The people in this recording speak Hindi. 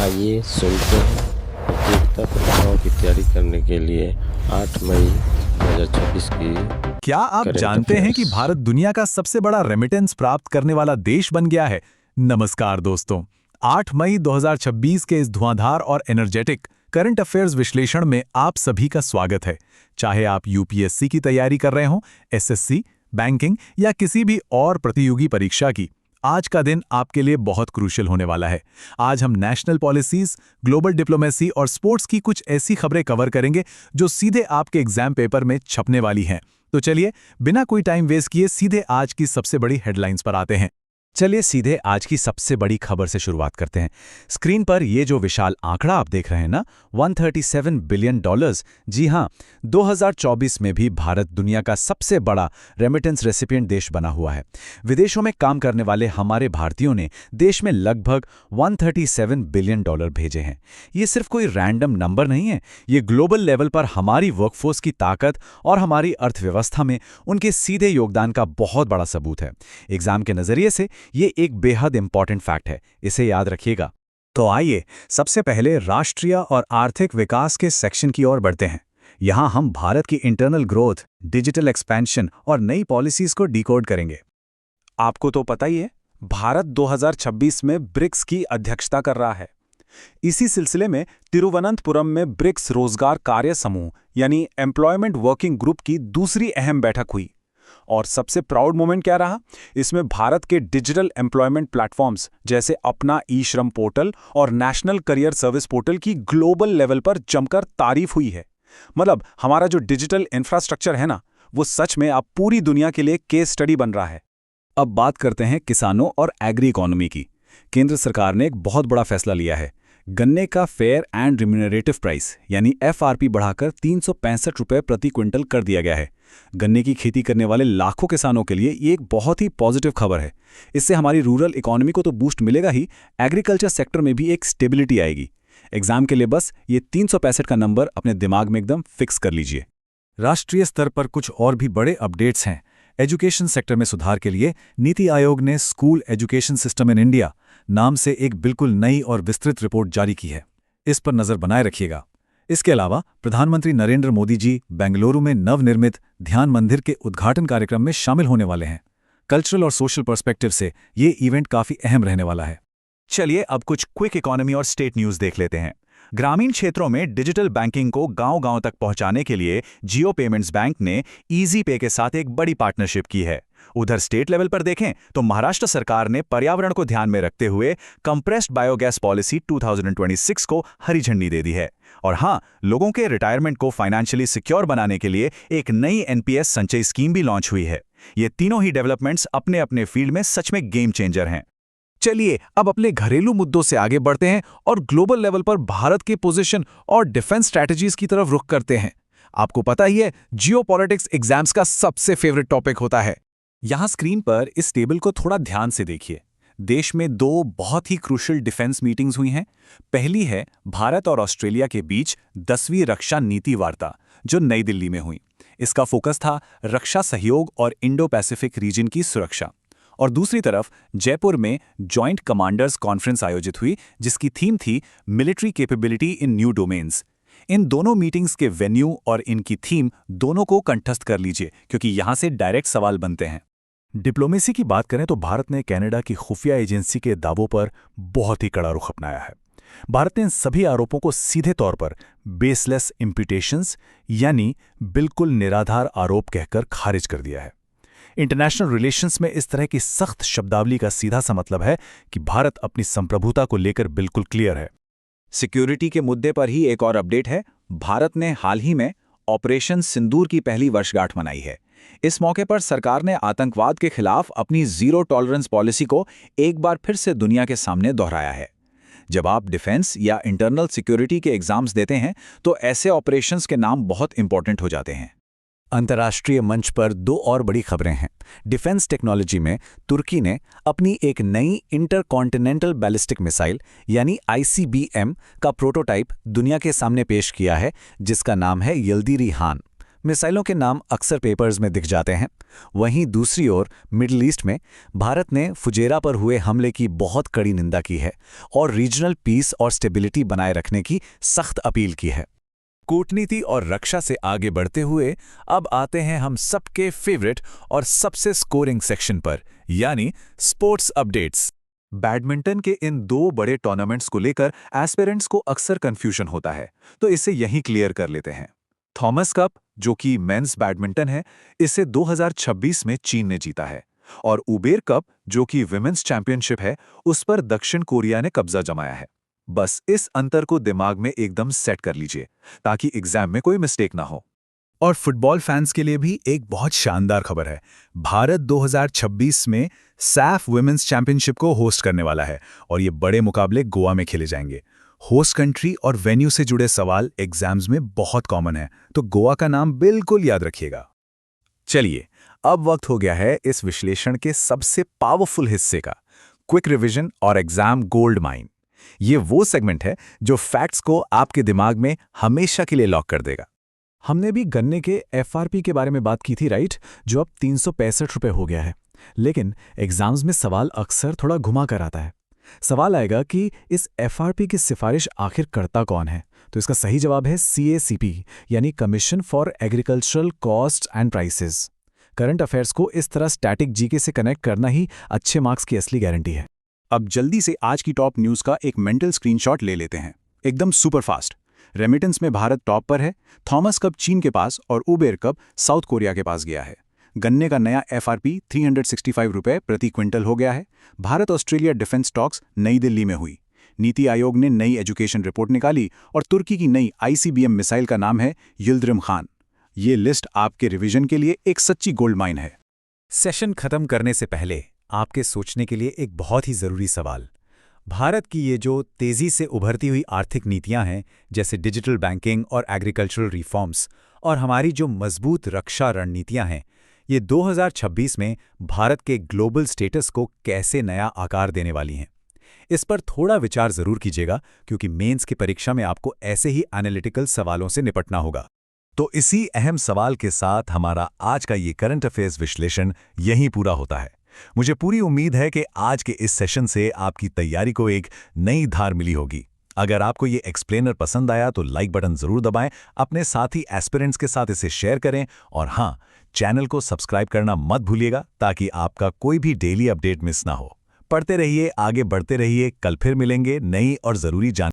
आइए सुनते हैं प्रतियोगिता परीक्षाओं की तैयारी करने के लिए 8 मई 2026 की क्या आप करंट जानते हैं कि अफेयर्स। भारत दुनिया का सबसे बड़ा रेमिटेंस प्राप्त करने वाला देश बन गया है? नमस्कार दोस्तों, 8 मई 2026 के इस धुआंधार और एनर्जेटिक करंट अफेयर्स विश्लेषण में आप सभी का स्वागत है। चाहे आप यूपीएससी की तैयारी कर रहे हों, एसएससी, बैंकिंग या किसी भी और प्रतियोगी परीक्षा की, आज का दिन आपके लिए बहुत क्रूशियल होने वाला है। आज हम नेशनल पॉलिसीज, ग्लोबल डिप्लोमेसी और स्पोर्ट्स की कुछ ऐसी खबरें कवर करेंगे जो सीधे आपके एग्जाम पेपर में छपने वाली हैं। तो चलिए, बिना कोई टाइम वेस्ट किए सीधे आज की सबसे बड़ी हेडलाइंस पर आते हैं। चलिए सीधे आज की सबसे बड़ी खबर से शुरुआत करते हैं। स्क्रीन पर ये जो विशाल आंकड़ा आप देख रहे हैं ना, 137 बिलियन डॉलर्स। जी हां, 2024 में भी भारत दुनिया का सबसे बड़ा रेमिटेंस रेसिपिएंट देश बना हुआ है। विदेशों में काम करने वाले हमारे भारतीयों ने देश में लगभग 137 बिलियन डॉलर भेजे हैं। ये सिर्फ कोई रैंडम नंबर नहीं है, ये ग्लोबल लेवल पर हमारी वर्कफोर्स की ताकत और हमारी अर्थव्यवस्था में उनके सीधे योगदान का बहुत बड़ा सबूत है। एग्जाम के नजरिए से ये एक बेहद इंपॉर्टेंट फैक्ट है, इसे याद रखिएगा। तो आइए सबसे पहले राष्ट्रीय और आर्थिक विकास के सेक्शन की ओर बढ़ते हैं। यहाँ हम भारत की इंटरनल ग्रोथ, डिजिटल एक्सपेंशन और नई पॉलिसीज को डिकोड करेंगे। आपको तो पता ही है, भारत 2026 में ब्रिक्स की अध्यक्षता कर रहा है। इसी सिलसिले में तिरुवनंतपुरम में ब्रिक्स रोजगार कार्य समूह यानी एम्प्लॉयमेंट वर्किंग ग्रुप की दूसरी अहम बैठक हुई। और सबसे प्राउड मोमेंट क्या रहा? इसमें भारत के डिजिटल एम्प्लॉयमेंट प्लेटफॉर्म्स जैसे अपना ई श्रम पोर्टल और नेशनल करियर सर्विस पोर्टल की ग्लोबल लेवल पर जमकर तारीफ हुई है। मतलब हमारा जो डिजिटल इंफ्रास्ट्रक्चर है ना, वो सच में अब पूरी दुनिया के लिए केस स्टडी बन रहा है। अब बात करते हैं किसानों और एग्री इकोनॉमी की। केंद्र सरकार ने एक बहुत बड़ा फैसला लिया है। गन्ने का फेयर एंड रिम्यूनरेटिव प्राइस यानी एफआरपी बढ़ाकर 365 रुपये प्रति क्विंटल कर दिया गया है। गन्ने की खेती करने वाले लाखों किसानों के लिए ये एक बहुत ही पॉजिटिव खबर है। इससे हमारी रूरल इकोनॉमी को तो बूस्ट मिलेगा ही, एग्रीकल्चर सेक्टर में भी एक स्टेबिलिटी आएगी। एग्जाम के लिए बस ये 365 का नंबर अपने दिमाग में एकदम फिक्स कर लीजिए। राष्ट्रीय स्तर पर कुछ और भी बड़े अपडेट्स हैं। एजुकेशन सेक्टर में सुधार के लिए नीति आयोग ने school education system in India नाम से एक बिल्कुल नई और विस्तृत रिपोर्ट जारी की है। इस पर नजर बनाए रखिएगा। इसके अलावा प्रधानमंत्री नरेंद्र मोदी जी बेंगलुरु में नवनिर्मित ध्यान मंदिर के उद्घाटन कार्यक्रम में शामिल होने वाले हैं। कल्चरल और सोशल पर्सपेक्टिव से ये इवेंट काफी अहम रहने वाला है। चलिए अब कुछ क्विक इकोनॉमी और स्टेट न्यूज देख लेते हैं। ग्रामीण क्षेत्रों में डिजिटल बैंकिंग को गांव-गांव तक पहुंचाने के लिए जियो पेमेंट्स बैंक ने इजी पे के साथ एक बड़ी पार्टनरशिप की है। उधर स्टेट लेवल पर देखें तो महाराष्ट्र सरकार ने पर्यावरण को ध्यान में रखते हुए कंप्रेस्ड बायोगैस पॉलिसी 2026 को हरी झंडी दे दी है। और हां, लोगों के रिटायरमेंट को फाइनेंशियली सिक्योर बनाने के लिए एक नई एनपीएस संचय स्कीम भी लॉन्च हुई है। ये तीनों ही डेवलपमेंट्स अपने अपने फील्ड में सच में गेम चेंजर हैं। चलिए अब अपने घरेलू मुद्दों से आगे बढ़ते हैं और ग्लोबल लेवल पर भारत के पोजीशन और डिफेंस स्ट्रैटेजीज की तरफ रुख करते हैं। आपको पता ही है, जियोपॉलिटिक्स एग्जाम्स का सबसे फेवरेट टॉपिक होता है। यहां स्क्रीन पर इस टेबल को थोड़ा ध्यान से देखिए। देश में दो बहुत ही क्रूशियल डिफेंस मीटिंग्स हुई हैं। पहली है भारत और ऑस्ट्रेलिया के बीच 10वीं रक्षा नीति वार्ता, जो नई दिल्ली में हुई। इसका फोकस था रक्षा सहयोग और इंडो पैसिफिक रीजन की सुरक्षा। और दूसरी तरफ जयपुर में जॉइंट कमांडर्स कॉन्फ्रेंस आयोजित हुई, जिसकी थीम थी military capability in new domains. इन दोनों मीटिंग्स के वेन्यू और इनकी थीम दोनों को कंठस्थ कर लीजिए, क्योंकि यहां से डायरेक्ट सवाल बनते हैं। डिप्लोमेसी की बात करें तो भारत ने कनाडा की खुफिया एजेंसी के दावों पर बहुत ही कड़ा रुख अपनाया है। भारत ने इन सभी आरोपों को सीधे तौर पर बेसलेस इम्पिटेशंस यानी बिल्कुल निराधार आरोप कहकर खारिज कर दिया है। इंटरनेशनल रिलेशंस में इस तरह की सख्त शब्दावली का सीधा सा मतलब है कि भारत अपनी संप्रभुता को लेकर बिल्कुल क्लियर है। सिक्योरिटी के मुद्दे पर ही एक और अपडेट है। भारत ने हाल ही में ऑपरेशन सिंदूर की पहली वर्षगांठ मनाई है। इस मौके पर सरकार ने आतंकवाद के खिलाफ अपनी जीरो टॉलरेंस पॉलिसी को एक बार फिर से दुनिया के सामने दोहराया है। जब आप डिफेंस या इंटरनल सिक्योरिटी के एग्जाम्स देते हैं तो ऐसे ऑपरेशंस के नाम बहुत इंपॉर्टेंट हो जाते हैं। अंतर्राष्ट्रीय मंच पर दो और बड़ी खबरें हैं। डिफेंस टेक्नोलॉजी में तुर्की ने अपनी एक नई इंटरकॉन्टिनेंटल बैलिस्टिक मिसाइल यानी आईसीबीएम का प्रोटोटाइप दुनिया के सामने पेश किया है, जिसका नाम है यल्दीरी हान। मिसाइलों के नाम अक्सर पेपर्स में दिख जाते हैं। वहीं दूसरी ओर मिडिल ईस्ट में भारत ने फुजेरा पर हुए हमले की बहुत कड़ी निंदा की है और रीजनल पीस और स्टेबिलिटी बनाए रखने की सख्त अपील की है। कूटनीति और रक्षा से आगे बढ़ते हुए अब आते हैं हम सबके फेवरेट और सबसे स्कोरिंग सेक्शन पर, यानी स्पोर्ट्स अपडेट्स। बैडमिंटन के इन दो बड़े टूर्नामेंट्स को लेकर एस्पिरेंट्स को अक्सर कंफ्यूजन होता है, तो इसे यहीं क्लियर कर लेते हैं। थॉमस कप, जो कि मेंस बैडमिंटन है, इसे 2026 में चीन ने जीता है, और उबेर कप, जो कि विमेंस चैंपियनशिप है, उस पर दक्षिण कोरिया ने कब्जा जमाया है। बस इस अंतर को दिमाग में एकदम सेट कर लीजिए ताकि एग्जाम में कोई मिस्टेक ना हो। और फुटबॉल फैंस के लिए भी एक बहुत शानदार खबर है। भारत 2026 में सैफ वुमेन्स चैंपियनशिप को होस्ट करने वाला है और ये बड़े मुकाबले गोवा में खेले जाएंगे। होस्ट कंट्री और वेन्यू से जुड़े सवाल एग्जाम्स में बहुत कॉमन है, तो गोवा का नाम बिल्कुल याद रखिएगा। चलिए, अब वक्त हो गया है इस विश्लेषण के सबसे पावरफुल हिस्से का, क्विक रिवीजन और एग्जाम गोल्ड माइन। ये वो सेगमेंट है जो फैक्ट्स को आपके दिमाग में हमेशा के लिए लॉक कर देगा। हमने भी गन्ने के एफआरपी के बारे में बात की थी, राइट, जो अब 365 रुपये हो गया है। लेकिन एग्जाम्स में सवाल अक्सर थोड़ा घुमा कर आता है। सवाल आएगा कि इस एफआरपी की सिफारिश आखिर करता कौन है? तो इसका सही जवाब है CACP, यानी commission for agricultural cost and prices. Current affairs को इस तरह स्टैटिक जीके से कनेक्ट करना ही अच्छे मार्क्स की असली गारंटी है। अब जल्दी से आज की टॉप न्यूज़ का एक मेंटल स्क्रीनशॉट ले लेते हैं, एकदम सुपर फास्ट। रेमिटेंस में भारत टॉप पर है, थॉमस कप चीन के पास और उबेर कप साउथ कोरिया के पास गया है। गन्ने का नया FRP 365 रुपये प्रति क्विंटल हो गया है। भारत ऑस्ट्रेलिया डिफेंस स्टॉक्स नई दिल्ली में हुई। नीति आयोग ने नई एजुकेशन रिपोर्ट निकाली और तुर्की की नई ICBM मिसाइल का नाम है यिल्दिरिम खान। ये लिस्ट आपके रिवीजन के लिए एक सच्ची गोल्ड माइन है। सेशन खत्म करने से पहले आपके सोचने के लिए एक बहुत ही ज़रूरी सवाल। भारत की ये जो तेज़ी से उभरती हुई आर्थिक नीतियां हैं, जैसे डिजिटल बैंकिंग और एग्रीकल्चरल रिफॉर्म्स, और हमारी जो मजबूत रक्षा रणनीतियां हैं, ये 2026 में भारत के ग्लोबल स्टेटस को कैसे नया आकार देने वाली हैं? इस पर थोड़ा विचार ज़रूर कीजिएगा, क्योंकि मेंस की परीक्षा में आपको ऐसे ही एनालिटिकल सवालों से निपटना होगा। तो इसी अहम सवाल के साथ हमारा आज का ये करंट अफेयर्स विश्लेषण यहीं पूरा होता है। मुझे पूरी उम्मीद है कि आज के इस सेशन से आपकी तैयारी को एक नई धार मिली होगी। अगर आपको ये एक्सप्लेनर पसंद आया तो लाइक बटन जरूर दबाएं, अपने साथी एस्पिरेंट्स के साथ इसे शेयर करें और हाँ, चैनल को सब्सक्राइब करना मत भूलिएगा ताकि आपका कोई भी डेली अपडेट मिस ना हो। पढ़ते रहिए, आगे बढ़ते रहिए। कल फिर मिलेंगे नई और जरूरी जानकारी।